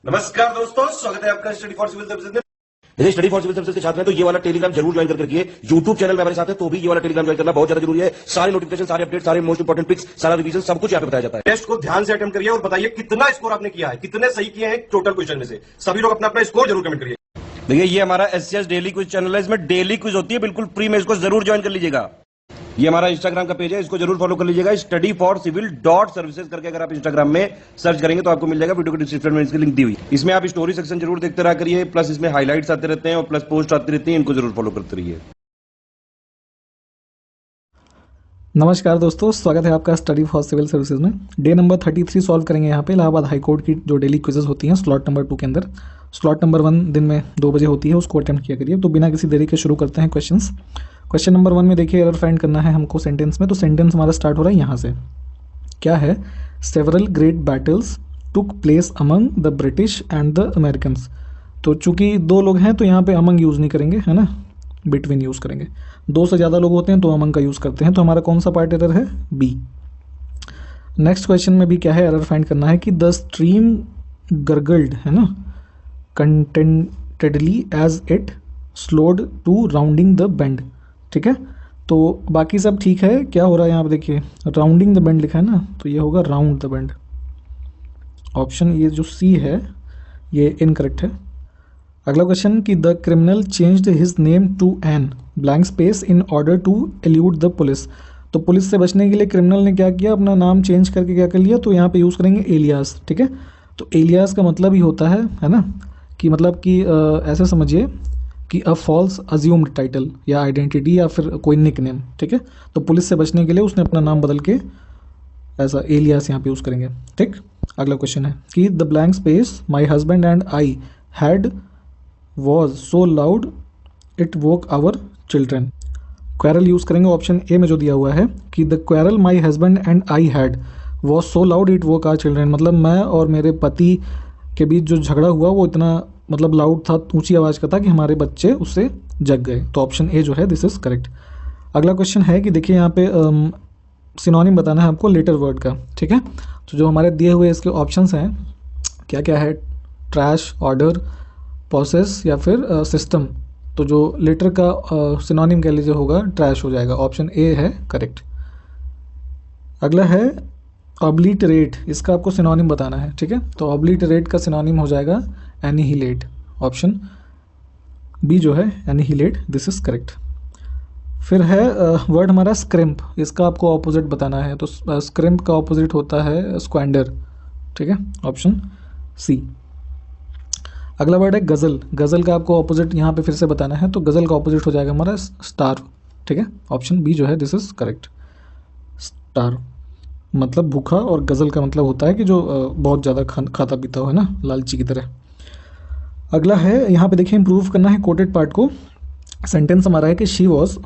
नमस्कार दोस्तों, स्वागत है आपका स्टडी फॉर सिविल सर्विसेज में। यदि स्टडी फॉर सिविल सर्विसेज के छात्र हैं तो ये वाला टेलीग्राम जरूर ज्वाइन करके रखिए। यूट्यूब चैनल में हमारे साथ है तो भी ये वाला टेलीग्राम ज्वाइन करना बहुत ज्यादा जरूरी है। सारे नोटिफिकेशन, सारे अपडेट, सारे मोस्ट इंपोर्टेंट पिक्स, सारा रिवीजन सब कुछ यहाँ पे बताया जाता है। टेस्ट को ध्यान से अटेम्प्ट करिए और बताइए कितना स्कोर आपने किया है, कितने सही किए हैं टोटल क्वेश्चन में से। सभी लोग अपना अपना स्कोर जरूर कमेंट करिए। देखिए ये हमारा एससीएस डेली क्विज चैनल है, इसमें डेली क्विज होती है, बिल्कुल फ्री में, इसको जरूर ज्वाइन कर लीजिएगा। ये हमारा इंस्टाग्राम का पेज है, इसको जरूर फॉलो कर लीजिएगा। Study for civil dot services करके अगर आप इंस्टाग्राम में सर्च करेंगे तो आपको मिल जाएगा। वीडियो के डिस्क्रिप्शन में इसकी लिंक दी हुई। इसमें आप स्टोरी सेक्शन जरूर देखते रहा करिए, प्लस इसमें हाईलाइट्स आते रहते हैं और प्लस पोस्ट आती रहती है, इनको जरूर फॉलो करते रहिए। नमस्कार दोस्तों, स्वागत है आपका स्टडी फॉर सिविल सर्विसेज में। डे नंबर 33 सॉल्व करेंगे यहाँ पे इलाहाबाद हाईकोर्ट की जो डेली क्विजेज होती हैं स्लॉट नंबर 2 के अंदर। स्लॉट नंबर 1 दिन में 2 बजे होती है, उसको अटेम्प्ट किया करिए। तो बिना किसी देरी के शुरू करते हैं क्वेश्चंस। क्वेश्चन नंबर 1 में देखिए एरर फाइंड करना है हमको सेंटेंस में। तो सेंटेंस हमारा स्टार्ट हो रहा है यहाँ से। क्या है? Several great battles took place among the British and the Americans. तो चूंकि 2 लोग हैं तो यहाँ पे अमंग यूज़ नहीं करेंगे, है ना, बिटवीन यूज़ करेंगे। 2 से ज़्यादा लोग होते हैं तो अमंग का यूज़ करते हैं। तो हमारा कौन सा पार्ट एरर है? बी। नेक्स्ट क्वेश्चन में भी क्या है, एरर फाइंड करना है कि द स्ट्रीम गर्गल्ड, है ना, contentedly as it slowed to rounding the bend. ठीक है, तो बाकी सब ठीक है। क्या हो रहा है यहाँ पे देखिए, राउंडिंग द बेंड लिखा है ना, तो ये होगा राउंड द बेंड। ऑप्शन ये जो सी है ये इनकरेक्ट है। अगला क्वेश्चन कि the criminal changed his name to an blank space in order to elude the police. तो पुलिस से बचने के लिए क्रिमिनल ने क्या किया, अपना नाम चेंज करके क्या कर लिया, तो यहाँ पे यूज़ करेंगे एलियास। ठीक है, तो एलियास का मतलब ही होता है ना, कि मतलब कि ऐसे समझिए कि अ फॉल्स अज्यूम्ड टाइटल या आइडेंटिटी या फिर कोई निक नेम। ठीक है, तो पुलिस से बचने के लिए उसने अपना नाम बदल के ऐसा एलियास यहाँ पे यूज़ करेंगे। ठीक, अगला क्वेश्चन है कि the blank space my husband and I had was so loud it woke our children. Quarrel use करेंगे ऑप्शन ए में जो दिया हुआ है कि the quarrel my husband and I had was so loud it woke our children. मतलब मैं और मेरे पति के बीच जो झगड़ा हुआ वो इतना मतलब लाउड था, ऊंची आवाज़ का था कि हमारे बच्चे उससे जग गए। तो ऑप्शन ए जो है दिस इज़ करेक्ट। अगला क्वेश्चन है कि देखिए यहाँ पे सिनोनिम बताना है आपको लेटर वर्ड का। ठीक है, तो जो हमारे दिए हुए इसके ऑप्शंस हैं क्या क्या है, ट्रैश, ऑर्डर, प्रोसेस या फिर सिस्टम। तो जो लेटर का सिनोनिम कह लीजिए होगा ट्रैश हो जाएगा। ऑप्शन ए है करेक्ट। अगला है ऑब्लिटरेट, इसका आपको सिनोनिम बताना है। ठीक है, तो ऑब्लिटरेट का सिनोनिम हो जाएगा एनिहिलेट। ऑप्शन बी जो है एनिहिलेट, दिस इज करेक्ट। फिर है वर्ड हमारा स्क्रिम्प, इसका आपको ऑपोजिट बताना है। तो स्क्रिम्प का ऑपोजिट होता है स्क्वैंडर। ठीक है, ऑप्शन सी। अगला वर्ड है गज़ल, गज़ल का आपको ऑपोजिट यहाँ पे फिर से बताना है। तो गज़ल का ऑपोजिट हो जाएगा हमारा स्टार। ठीक है, ऑप्शन बी जो है दिस इज करेक्ट। स्टार मतलब भूखा और गज़ल का मतलब होता है कि जो बहुत ज़्यादा खाता पीता हो, है ना, लालची की तरह। अगला है यहाँ पे देखिए इंप्रूव करना है कोटेड पार्ट को। सेंटेंस हमारा है कि शी वॉज,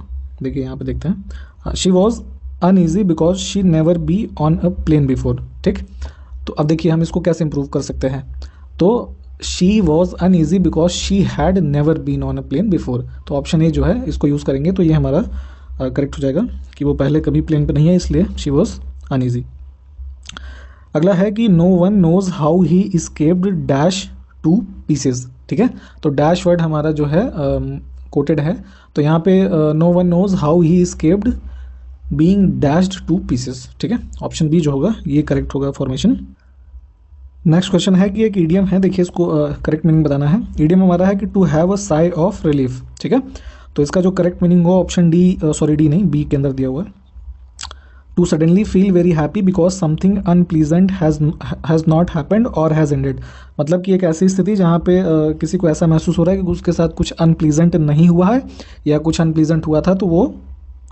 देखिए यहाँ पे देखते हैं, she was uneasy because she never be on a plane before. ठीक, तो अब देखिए हम इसको कैसे इंप्रूव कर सकते हैं। तो she was uneasy because she had never been on a plane before. तो ऑप्शन ए जो है इसको यूज़ करेंगे तो ये हमारा करेक्ट हो जाएगा कि वो पहले कभी प्लेन पे नहीं है, इसलिए शी वॉज अनईजी। अगला है कि no one knows how he escaped dash to pieces. ठीक है, तो डैश वर्ड हमारा जो है कोटेड है। तो यहाँ पे no one knows how he escaped being dashed to pieces. ठीक है, ऑप्शन बी जो होगा ये करेक्ट होगा फॉर्मेशन। नेक्स्ट क्वेश्चन है कि एक ईडियम है, देखिए इसको करेक्ट मीनिंग बताना है। ईडियम हमारा है कि to have a sigh of relief. ठीक है, तो इसका जो करेक्ट मीनिंग हो ऑप्शन डी, सॉरी डी नहीं, बी के अंदर दिया हुआ है। To suddenly feel very happy because something unpleasant has not happened और हैज़ एंडेड। मतलब कि एक ऐसी स्थिति जहाँ पे किसी को ऐसा महसूस हो रहा है कि उसके साथ कुछ अनप्लीजेंट नहीं हुआ है या कुछ अनप्लीजेंट हुआ था तो वो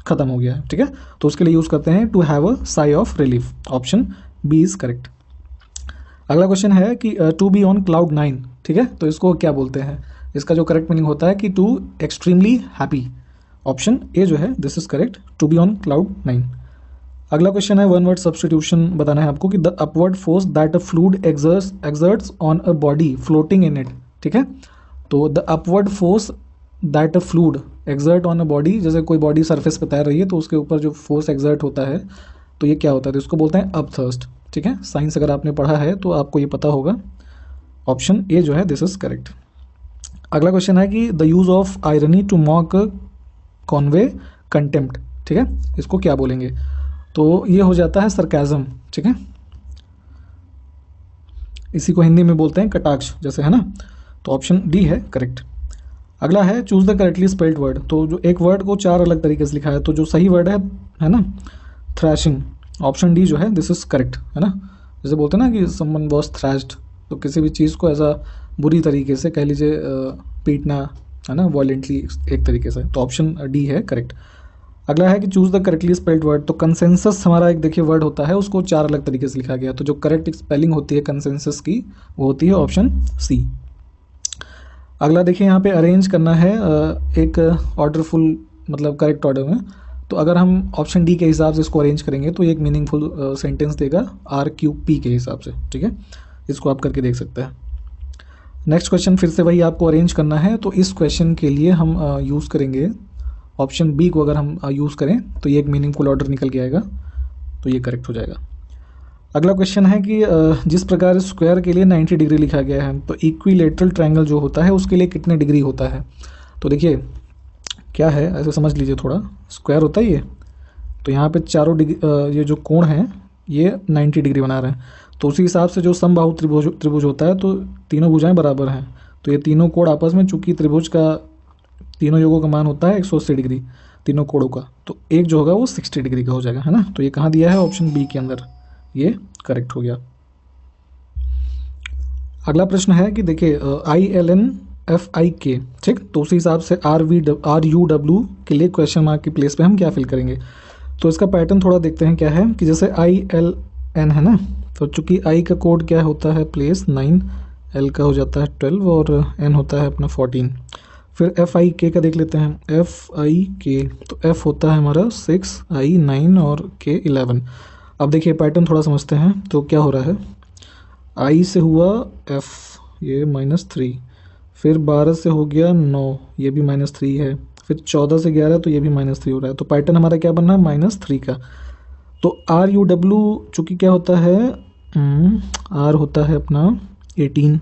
ख़त्म हो गया है। ठीक है, तो उसके लिए यूज़ करते हैं to have a sigh of relief. Option B is correct. अगला क्वेश्चन है कि टू बी ऑन क्लाउड 9। ठीक है, तो इसको क्या बोलते हैं, इसका जो करेक्ट मीनिंग होता है कि to extremely happy. Option A जो है this is correct, to be on cloud 9। अगला क्वेश्चन है वन वर्ड सब्स्टिट्यूशन बताना है आपको कि the upward force that a fluid exerts on a body floating in it. ठीक है, तो the upward force that a fluid exert on a body, जैसे कोई बॉडी सरफेस पे तैर रही है तो उसके ऊपर जो फोर्स एक्सर्ट होता है तो ये क्या होता है, तो इसको बोलते हैं अपथर्स्ट। ठीक है, साइंस अगर आपने पढ़ा है तो आपको ये पता होगा। ऑप्शन ए जो है दिस इज करेक्ट। अगला क्वेश्चन है कि the use of irony to mock convey contempt, ठीक है, इसको क्या बोलेंगे? तो ये हो जाता है सरकाज़म, ठीक है, इसी को हिंदी में बोलते हैं कटाक्ष जैसे, है ना। तो ऑप्शन डी है करेक्ट। अगला है choose the correctly spelled word. तो जो एक वर्ड को 4 अलग तरीके से लिखा है, तो जो सही वर्ड है ना, थ्रैशिंग, ऑप्शन डी जो है दिस इज करेक्ट, है ना। जैसे बोलते हैं ना कि समवन वॉज थ्रैश्ड, तो किसी भी चीज़ को ऐसा बुरी तरीके से कह लीजिए पीटना, है ना, वॉयलेंटली एक तरीके से, तो ऑप्शन डी है करेक्ट। अगला है कि choose the correctly spelled word. तो कंसेंसस हमारा एक देखिए वर्ड होता है, उसको 4 अलग तरीके से लिखा गया, तो जो करेक्ट स्पेलिंग होती है कंसेंसस की वो होती है ऑप्शन सी। अगला देखिए यहाँ पे अरेंज करना है एक ऑर्डरफुल, मतलब करेक्ट ऑर्डर में। तो अगर हम ऑप्शन डी के हिसाब से इसको अरेंज करेंगे तो ये एक मीनिंगफुल सेंटेंस देगा RQP के हिसाब से, ठीक है, इसको आप करके देख सकते हैं। नेक्स्ट क्वेश्चन फिर से वही आपको अरेंज करना है, तो इस क्वेश्चन के लिए हम यूज़ करेंगे ऑप्शन बी को। अगर हम यूज़ करें तो ये एक मीनिंगफुल ऑर्डर निकल के आएगा, तो ये करेक्ट हो जाएगा। अगला क्वेश्चन है कि जिस प्रकार स्क्वायर के लिए 90 डिग्री लिखा गया है, तो इक्विलेटरल ट्रायंगल जो होता है उसके लिए कितने डिग्री होता है? तो देखिए क्या है, ऐसे समझ लीजिए थोड़ा, स्क्वायर होता है ये, तो यहाँ पे चारों डिग्री ये जो कोण हैं ये 90 डिग्री बना रहे हैं, तो उसी हिसाब से जो समबाहु त्रिभुज होता है, तो तीनों भुजाएं बराबर हैं, तो ये तीनों कोण आपस में, चूंकि त्रिभुज का तीनों योगों का मान होता है 180 डिग्री तीनों कोणों का, तो एक जो होगा वो 60 डिग्री का हो जाएगा, है ना। तो ये कहाँ दिया है? ऑप्शन बी के अंदर, ये करेक्ट हो गया। अगला प्रश्न है कि देखिए ILNFIK, ठीक, तो उसी हिसाब से RUW के लिए क्वेश्चन मार्क की प्लेस पे हम क्या फिल करेंगे? तो इसका पैटर्न थोड़ा देखते हैं क्या है, कि जैसे ILN है ना, तो चूंकि I का कोड क्या होता है प्लेस 9, L का हो जाता है 12 और N होता है अपना 14। फिर FIK का देख लेते हैं, FIK, तो F होता है हमारा 6, I 9 और K 11। अब देखिए पैटर्न थोड़ा समझते हैं, तो क्या हो रहा है, I से हुआ F, ये -3, फिर 12 से हो गया 9, ये भी -3 है, फिर 14 से 11, तो ये भी -3 हो रहा है, तो पैटर्न हमारा क्या बन रहा है? -3 का। तो RUW चूँकि क्या होता है, R होता है अपना 18,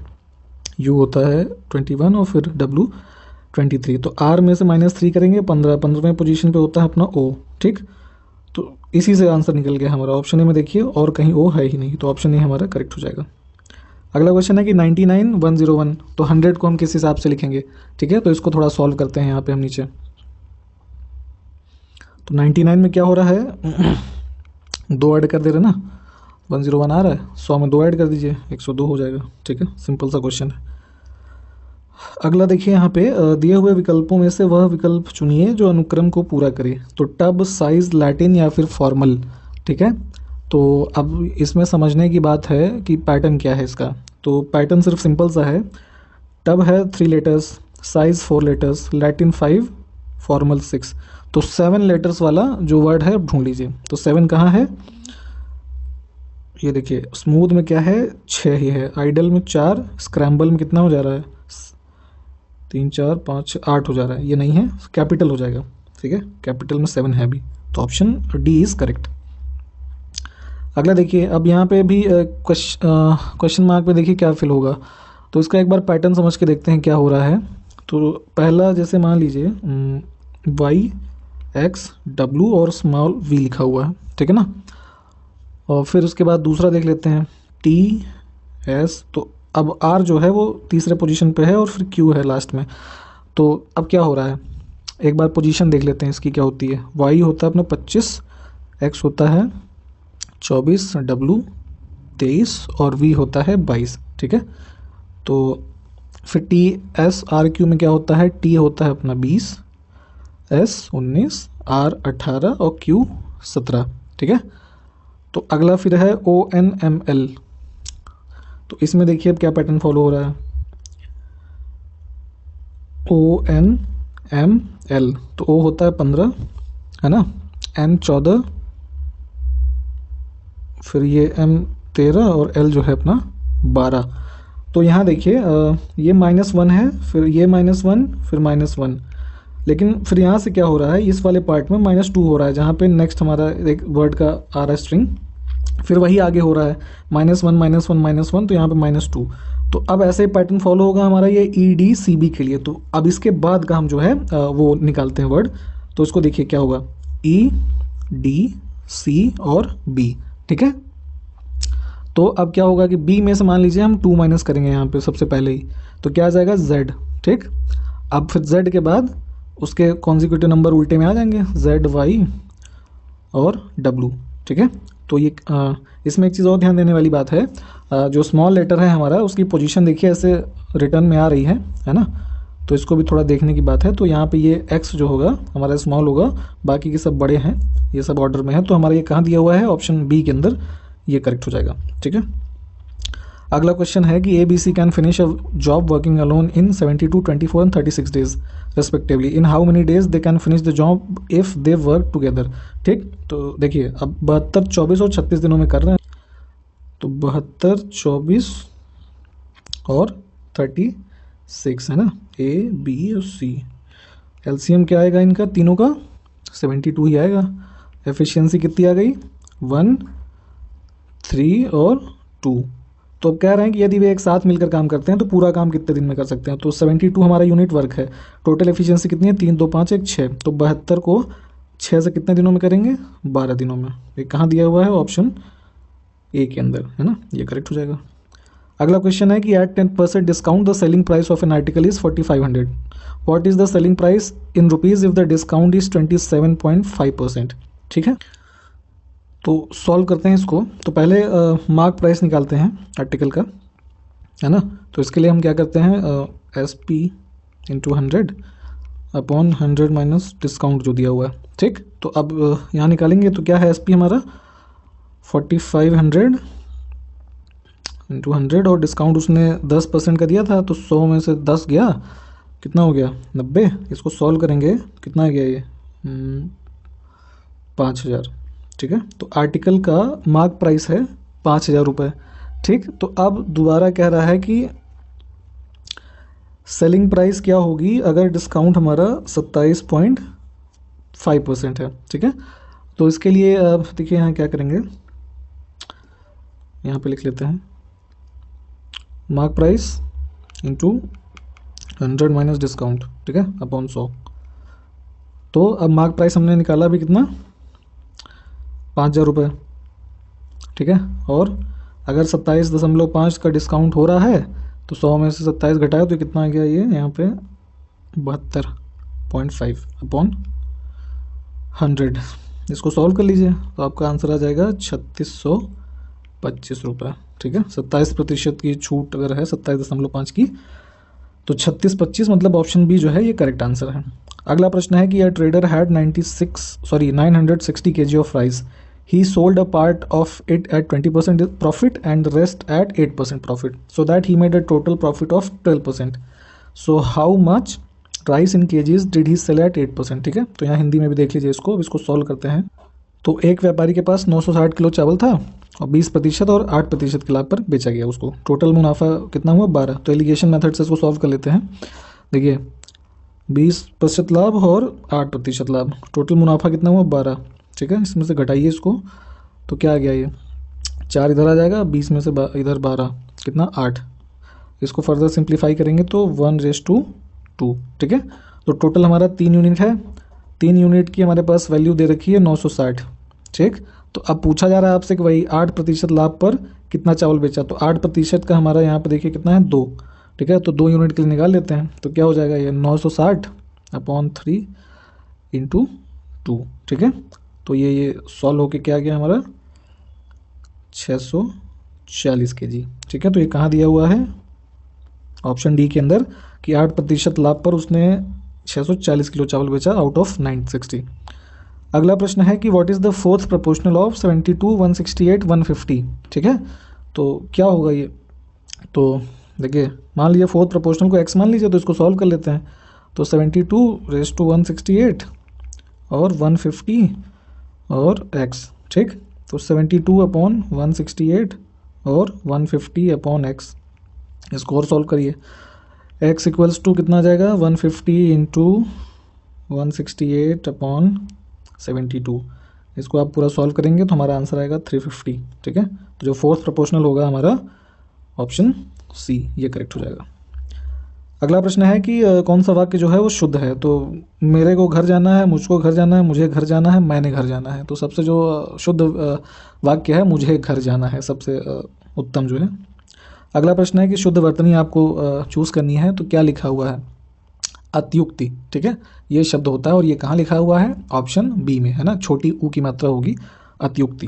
U होता है 21 और फिर W 23, तो R में से -3 करेंगे 15वें पोजीशन पे होता है अपना O, ठीक, तो इसी से आंसर निकल गया हमारा। ऑप्शन ए में देखिए और कहीं O है ही नहीं, तो ऑप्शन ए हमारा करेक्ट हो जाएगा। अगला क्वेश्चन है कि 99 101, तो 100 को हम किस हिसाब से लिखेंगे? ठीक है, तो इसको थोड़ा सॉल्व करते हैं यहाँ पे हम नीचे। तो 99 में क्या हो रहा है, 2 ऐड कर दे रहे ना, 101 आ रहा है, 100 में 2 ऐड कर दीजिए, 102 हो जाएगा, ठीक है, सिंपल सा क्वेश्चन है। अगला देखिए यहाँ पे दिए हुए विकल्पों में से वह विकल्प चुनिए जो अनुक्रम को पूरा करे। तो टब, साइज, लैटिन या फिर फॉर्मल, ठीक है। तो अब इसमें समझने की बात है कि पैटर्न क्या है इसका। तो पैटर्न सिर्फ सिंपल सा है, टब है 3 letters, size 4 letters, Latin 5, formal 6। तो 7 लेटर्स वाला जो वर्ड है ढूंढ लीजिए। तो 7 कहाँ है, ये देखिए, स्मूथ में क्या है 6 ही है, आइडल में 4, स्क्रैम्बल में कितना हो जा रहा है 3 4 5 8 हो जा रहा है, ये नहीं है, कैपिटल हो जाएगा, ठीक है, कैपिटल में 7 है भी, तो ऑप्शन डी इज करेक्ट। अगला देखिए, अब यहाँ पे भी क्वेश्चन मार्क पे देखिए क्या फिल होगा। तो इसका एक बार पैटर्न समझ के देखते हैं क्या हो रहा है। तो पहला जैसे मान लीजिए YXW और स्मॉल v लिखा हुआ है, ठीक है ना, और फिर उसके बाद दूसरा देख लेते हैं TS। तो अब R जो है वो तीसरे पोजीशन पे है और फिर Q है लास्ट में। तो अब क्या हो रहा है, एक बार पोजीशन देख लेते हैं इसकी क्या होती है। Y होता है अपना 25, X होता है 24, W 23 और V होता है 22, ठीक है। तो फिर TS RQ में क्या होता है, T होता है अपना 20, S 19, R 18 और Q 17, ठीक है। तो अगला फिर है ONML। तो इसमें देखिए अब क्या पैटर्न फॉलो हो रहा है, ONML। तो O होता है 15, है ना, N 14, फिर ये M 13 और L जो है अपना 12। तो यहाँ देखिए ये -1 है, फिर ये -1, फिर -1, लेकिन फिर यहाँ से क्या हो रहा है, इस वाले पार्ट में -2 हो रहा है, जहाँ पे नेक्स्ट हमारा एक वर्ड का आ रहा है स्ट्रिंग, फिर वही आगे हो रहा है -1 -1 -1, तो यहाँ पे -2। तो अब ऐसे ही पैटर्न फॉलो होगा हमारा ये EDCB के लिए। तो अब इसके बाद का हम जो है वो निकालते हैं वर्ड। तो इसको देखिए क्या होगा, EDC और B, ठीक है। तो अब क्या होगा कि B में से मान लीजिए हम 2 माइनस करेंगे यहाँ पे सबसे पहले ही, तो क्या आ जाएगा Z, ठीक। अब फिर Z के बाद उसके कॉन्जिक्यूटिव नंबर उल्टे में आ जाएंगे, ZY और W, ठीक है। तो ये इसमें एक चीज़ और ध्यान देने वाली बात है, जो स्मॉल लेटर है हमारा उसकी पोजीशन देखिए ऐसे रिटर्न में आ रही है ना, तो इसको भी थोड़ा देखने की बात है। तो यहाँ पे ये X जो होगा हमारा स्मॉल होगा, बाकी के सब बड़े हैं, ये सब ऑर्डर में है। तो हमारा ये कहाँ दिया हुआ है, ऑप्शन B के अंदर, ये करेक्ट हो जाएगा, ठीक है। अगला क्वेश्चन है कि ABC can finish a job working alone in 72, 24 and 36 days respectively. In how many days they can finish the job if they work together, ठीक। तो देखिए अब 72, 24 और 36 दिनों में कर रहे हैं, तो 72, 24 और 36 है ना, A, B और C। LCM क्या आएगा इनका तीनों का, 72 ही आएगा। एफिशिएंसी कितनी आ गई, 1, 3 और 2। तो अब कह रहे हैं कि यदि वे एक साथ मिलकर काम करते हैं तो पूरा काम कितने दिन में कर सकते हैं। तो 72 हमारा यूनिट वर्क है, टोटल एफिशिएंसी कितनी है, 3, 2, 5, 1, 6। तो 72 को 6 से कितने दिनों में करेंगे, 12 दिनों में। ये कहाँ दिया हुआ है, ऑप्शन A के अंदर, है ना, ये करेक्ट हो जाएगा। अगला क्वेश्चन है कि at 10% discount the selling price of an article is 4500, what is the selling price in rupees if the discount is 27.5%, ठीक है। तो सॉल्व करते हैं इसको। तो पहले मार्क प्राइस निकालते हैं आर्टिकल का, है ना। तो इसके लिए हम क्या करते हैं, SP into 100 upon 100 minus discount जो दिया हुआ है, ठीक। तो अब यहाँ निकालेंगे तो क्या है, SP हमारा 4500 इंटू 100 और डिस्काउंट उसने 10% का दिया था, तो 100 में से 10 गया, कितना हो गया, 90। इसको सॉल्व करेंगे कितना गया ये, 5000, ठीक है। तो आर्टिकल का मार्क प्राइस है 5000 रुपये, ठीक। तो अब दोबारा कह रहा है कि सेलिंग प्राइस क्या होगी अगर डिस्काउंट हमारा 27.5% है, ठीक है। तो इसके लिए अब देखिए यहाँ क्या करेंगे, यहाँ पे लिख लेते हैं mark price into 100 minus discount, ठीक है, अपॉन 100। तो अब मार्क प्राइस हमने निकाला अभी कितना, 5000 रुपये, ठीक है। और अगर 27.5 का डिस्काउंट हो रहा है तो 100 में से 27 घटाए तो कितना आ गया ये यहाँ पे 72.5 अपॉन 100। इसको सॉल्व कर लीजिए तो आपका आंसर आ जाएगा 3625 रुपये, ठीक है। 27% की छूट अगर है 27.5 की, तो 3625 मतलब ऑप्शन B जो है ये करेक्ट आंसर है। अगला प्रश्न है कि a trader had 960 kg of rice, he sold a part of it at 20% profit and the rest at 8% profit, so that he made a total profit of 12%. So how much rice in kgs did he sell at 8%, ठीक है। तो यहाँ हिंदी में भी देख लीजिए इसको, अब इसको सॉल्व करते हैं। तो एक व्यापारी के पास 960 किलो चावल था और 20% और 8% के लाभ पर बेचा गया उसको, टोटल मुनाफा कितना हुआ 12। तो एलिगेशन मेथड से इसको सॉल्व कर लेते हैं। देखिए 20% लाभ और 8% लाभ, टोटल मुनाफा कितना हुआ 12, ठीक है। इसमें से घटाइए इसको तो क्या आ गया ये 4 इधर आ जाएगा, 20 में से इधर 12, कितना 8। इसको फर्दर सिंप्लीफाई करेंगे तो 1:2, ठीक है। तो टोटल हमारा 3 यूनिट है, 3 यूनिट की हमारे पास वैल्यू दे रखी है 960, ठीक। तो अब पूछा जा रहा है आपसे कि भाई 8% लाभ पर कितना चावल बेचा, तो 8% का हमारा यहाँ पर देखिए कितना है 2, ठीक है। तो 2 यूनिट के लिए निकाल लेते हैं तो क्या हो जाएगा ये 960 अपॉन 3 इंटू 2, ठीक है। तो ये सॉल्व होके क्या आ गया हमारा 640 kg, ठीक है। तो ये कहाँ दिया हुआ है, ऑप्शन D के अंदर, कि 8% लाभ पर उसने 640 किलो चावल बेचा आउट ऑफ 960। अगला प्रश्न है कि what is the fourth proportional of 72, 168, 150, ठीक है। तो क्या होगा ये, तो देखिए मान लीजिए फोर्थ प्रोपोर्शनल को x मान लीजिए, तो इसको सॉल्व कर लेते हैं। तो 72:168 और 150 और x, ठीक। तो 72/168 और 150/x, इसको और सॉल्व करिए। x इक्वल्स टू कितना आ जाएगा 150 इंटू 168/72। इसको आप पूरा सॉल्व करेंगे तो हमारा आंसर आएगा 350, ठीक है। तो जो फोर्थ प्रोपोर्शनल होगा हमारा ऑप्शन सी ये करेक्ट हो जाएगा। अगला प्रश्न है कि कौन सा वाक्य जो है वो शुद्ध है। तो मेरे को घर जाना है, मुझको घर जाना है, मुझे घर जाना है, मैंने घर जाना है। तो सबसे जो शुद्ध वाक्य है मुझे घर जाना है, सबसे उत्तम जो है। अगला प्रश्न है कि शुद्ध वर्तनी आपको चूज़ करनी है, तो क्या लिखा हुआ है? अत्युक्ति, ठीक है, ये शब्द होता है और ये कहाँ लिखा हुआ है? ऑप्शन बी में, है ना, छोटी ऊ की मात्रा होगी, अत्युक्ति,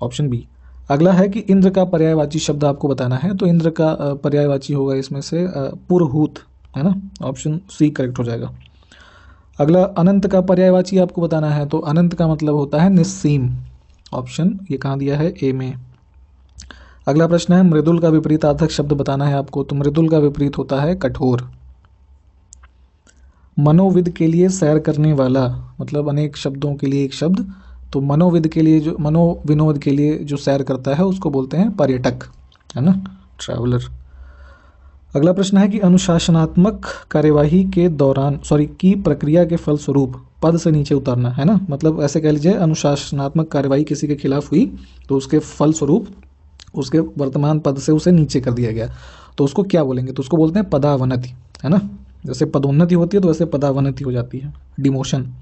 ऑप्शन बी। अगला है कि इंद्र का पर्यायवाची शब्द आपको बताना है, तो इंद्र का पर्यायवाची होगा इसमें से पुरहूत, है ना, ऑप्शन सी करेक्ट हो जाएगा। अगला अनंत का पर्यायवाची आपको बताना है, तो अनंत का मतलब होता है निस्सीम, ऑप्शन ये कहाँ दिया है? ए में। अगला प्रश्न है मृदुल का विपरीतार्थक शब्द बताना है आपको, तो मृदुल का विपरीत होता है कठोर। मनोविद के लिए सैर करने वाला, मतलब अनेक शब्दों के लिए एक शब्द, तो मनोविद के लिए जो मनोविनोद के लिए जो सैर करता है उसको बोलते हैं पर्यटक, है ना, ट्रैवलर। अगला प्रश्न है कि अनुशासनात्मक कार्यवाही के दौरान की प्रक्रिया के फलस्वरूप पद से नीचे उतारना, है ना, मतलब ऐसे कह लीजिए अनुशासनात्मक कार्यवाही किसी के खिलाफ हुई तो उसके फलस्वरूप उसके वर्तमान पद से उसे नीचे कर दिया गया, तो उसको क्या बोलेंगे? तो उसको बोलते हैं पदावनति, है ना, जैसे पदोन्नति होती है तो वैसे पदावनति हो जाती है, डिमोशन।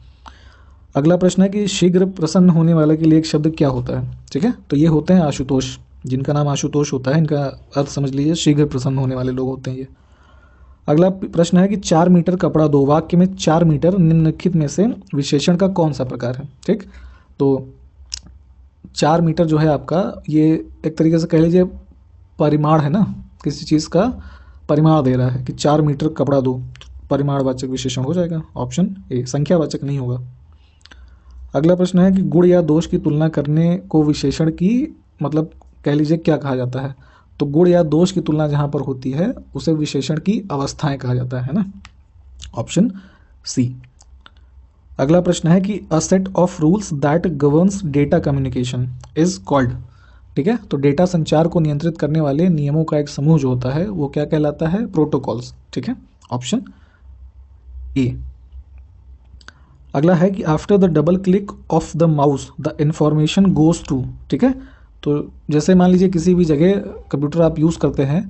अगला प्रश्न है कि शीघ्र प्रसन्न होने वाले के लिए एक शब्द क्या होता है? ठीक है, तो ये होते हैं आशुतोष, जिनका नाम आशुतोष होता है इनका अर्थ समझ लीजिए शीघ्र प्रसन्न होने वाले लोग होते हैं ये। अगला प्रश्न है कि 4 मीटर कपड़ा दो, वाक्य में 4 मीटर निम्नलिखित में से विशेषण का कौन सा प्रकार है? ठीक, तो 4 मीटर जो है आपका ये एक तरीके से कह लीजिए परिमाण है ना, किसी चीज़ का परिमाण दे रहा है कि 4 मीटर कपड़ा दो, परिमाणवाचक विशेषण हो जाएगा, ऑप्शन ए, संख्यावाचक नहीं होगा। अगला प्रश्न है कि गुण या दोष की तुलना करने को विशेषण की मतलब कह लीजिए क्या कहा जाता है? तो गुण या दोष की तुलना जहाँ पर होती है उसे विशेषण की अवस्थाएं कहा जाता है ना, ऑप्शन सी। अगला प्रश्न है कि a set of rules that governs data communication is called, ठीक है, तो डेटा संचार को नियंत्रित करने वाले नियमों का एक समूह जो होता है वो क्या कहलाता है? प्रोटोकॉल्स, ठीक है, ऑप्शन ए। अगला है कि after the double click of the mouse the information goes to, ठीक है, तो जैसे मान लीजिए किसी भी जगह कंप्यूटर आप यूज़ करते हैं,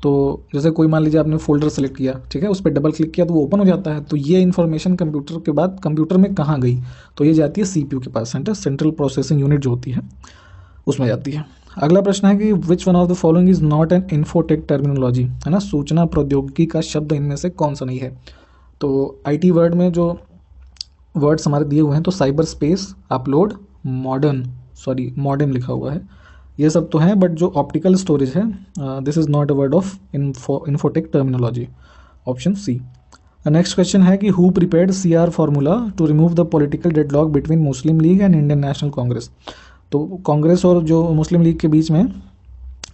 तो जैसे कोई मान लीजिए आपने फोल्डर सेलेक्ट किया, ठीक है, उस पर डबल क्लिक किया तो वो ओपन हो जाता है, तो ये इन्फॉर्मेशन कंप्यूटर के बाद कंप्यूटर में कहाँ गई? तो ये जाती है सीपीयू के पास, सेंट्रल प्रोसेसिंग यूनिट जो होती है उसमें जाती है। अगला प्रश्न है कि which one of the following is not an infotech terminology, है ना, सूचना प्रौद्योगिकी का शब्द इनमें से कौन सा नहीं है? तो आईटी वर्ड में जो वर्ड्स हमारे दिए हुए हैं, तो साइबर स्पेस, अपलोड, मॉडेम लिखा हुआ है, ये सब तो हैं, बट जो ऑप्टिकल स्टोरेज है this is not a word of infotech terminology, option C. Next question है कि who prepared CR formula to remove the political deadlock between Muslim League and Indian National Congress, तो Congress और जो मुस्लिम league के बीच में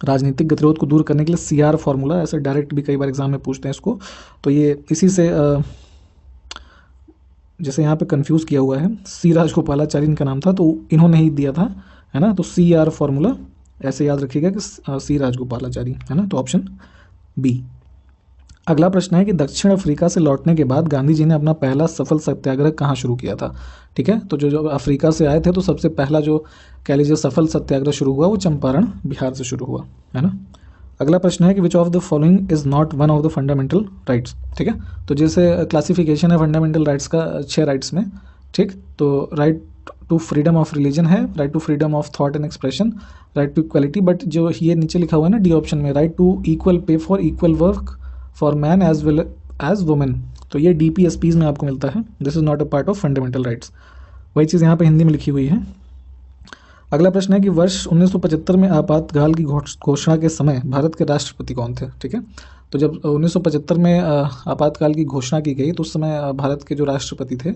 राजनीतिक गतिरोध को दूर करने के लिए CR फॉर्मूला, ऐसे डायरेक्ट भी कई बार एग्जाम में पूछते हैं इसको, तो ये इसी से जैसे यहाँ पे कंफ्यूज किया हुआ है, सी राजगोपालाचारी इनका नाम था, तो इन्होंने ही दिया था, है ना, तो CR फॉर्मूला ऐसे याद रखिएगा कि सी राजगोपालाचारी, है ना, तो ऑप्शन बी। अगला प्रश्न है कि दक्षिण अफ्रीका से लौटने के बाद गांधी जी ने अपना पहला सफल सत्याग्रह कहाँ शुरू किया था? ठीक है, तो जो अफ्रीका से आए थे तो सबसे पहला जो कह लीजिए सफल सत्याग्रह शुरू हुआ वो चंपारण बिहार से शुरू हुआ, है ना। अगला प्रश्न है कि which of the following is not one of the fundamental rights, ठीक है, तो जैसे क्लासिफिकेशन है फंडामेंटल राइट्स का 6 राइट्स में, ठीक, तो right to freedom of religion है, right to freedom of thought and expression, right to equality, but जो ये नीचे लिखा हुआ है ना डी ऑप्शन में, right to equal pay for equal work for man as well as women, तो ये DPSPs में आपको मिलता है, this is not a part of fundamental rights, वही चीज़ यहाँ पे हिंदी में लिखी हुई है। अगला प्रश्न है कि वर्ष 1975 में आपातकाल की घोषणा के समय भारत के राष्ट्रपति कौन थे? ठीक है, तो जब 1975 में आपातकाल की घोषणा की गई तो उस समय भारत के जो राष्ट्रपति थे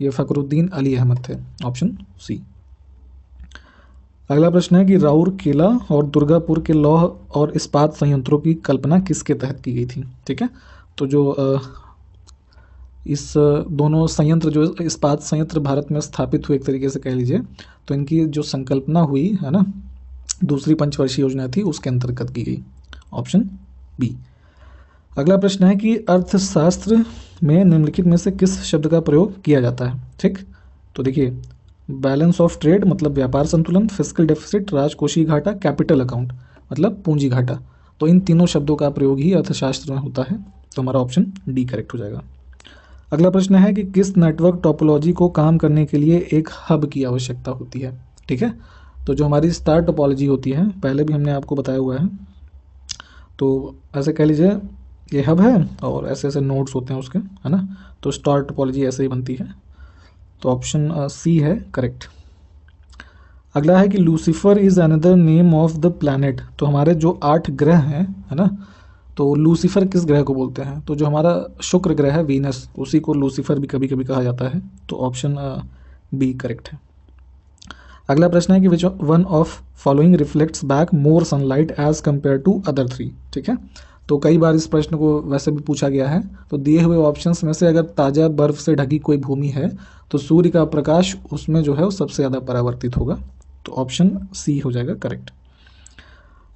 ये फखरुद्दीन अली अहमद थे, ऑप्शन सी। अगला प्रश्न है कि राउरकेला और दुर्गापुर के लौह और इस्पात संयंत्रों की कल्पना किसके तहत की गई थी? ठीक है, तो जो इस दोनों संयंत्र जो इस्पात संयंत्र भारत में स्थापित हुए एक तरीके से कह लीजिए, तो इनकी जो संकल्पना हुई है ना, दूसरी पंचवर्षीय योजना थी उसके अंतर्गत की गई, ऑप्शन बी। अगला प्रश्न है कि अर्थशास्त्र में निम्नलिखित में से किस शब्द का प्रयोग किया जाता है? ठीक, तो देखिए बैलेंस ऑफ ट्रेड मतलब व्यापार संतुलन, फिस्कल डेफिसिट राजकोषीय घाटा, कैपिटल अकाउंट मतलब पूंजी घाटा, तो इन तीनों शब्दों का प्रयोग ही अर्थशास्त्र में होता है। तो हमारा ऑप्शन डी करेक्ट हो जाएगा। अगला प्रश्न है कि किस नेटवर्क टोपोलॉजी को काम करने के लिए एक हब की आवश्यकता होती है। ठीक है, तो जो हमारी स्टार टोपोलॉजी होती है, पहले भी हमने आपको बताया हुआ है, तो ऐसे कह लीजिए ये हब है और ऐसे ऐसे नोड्स होते हैं उसके, है ना। तो स्टार टोपोलॉजी ऐसे ही बनती है। तो ऑप्शन सी है करेक्ट। अगला है कि Lucifer is another name of the planet. तो हमारे जो 8 ग्रह हैं, है ना, तो लूसीफर किस ग्रह को बोलते हैं? तो जो हमारा शुक्र ग्रह है वीनस, उसी को लूसीफर भी कभी कभी कहा जाता है। तो ऑप्शन बी करेक्ट है। अगला प्रश्न है कि which one of following reflects back more sunlight as compare to other 3। ठीक है, तो कई बार इस प्रश्न को वैसे भी पूछा गया है। तो दिए हुए ऑप्शंस में से अगर ताज़ा बर्फ से ढकी कोई भूमि है तो सूर्य का प्रकाश उसमें जो है वो सबसे ज़्यादा परावर्तित होगा। तो ऑप्शन सी हो जाएगा करेक्ट।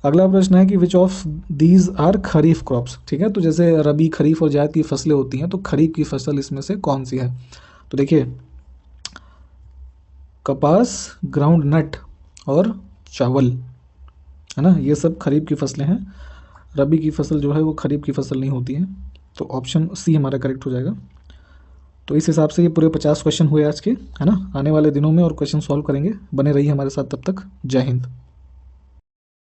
अगला प्रश्न है कि which of these are kharif crops. ठीक है, तो जैसे रबी, खरीफ और जायद की फसलें होती हैं, तो खरीफ की फसल इसमें से कौन सी है? तो देखिए, कपास, ग्राउंड नट और चावल, है ना, ये सब खरीफ की फसलें हैं। रबी की फसल जो है वो खरीफ की फसल नहीं होती है। तो ऑप्शन सी हमारा करेक्ट हो जाएगा। तो इस हिसाब से ये पूरे 50 क्वेश्चन हुए आज के, है ना। आने वाले दिनों में और क्वेश्चन सॉल्व करेंगे, बने रहिए हमारे साथ, तब तक जय हिंद।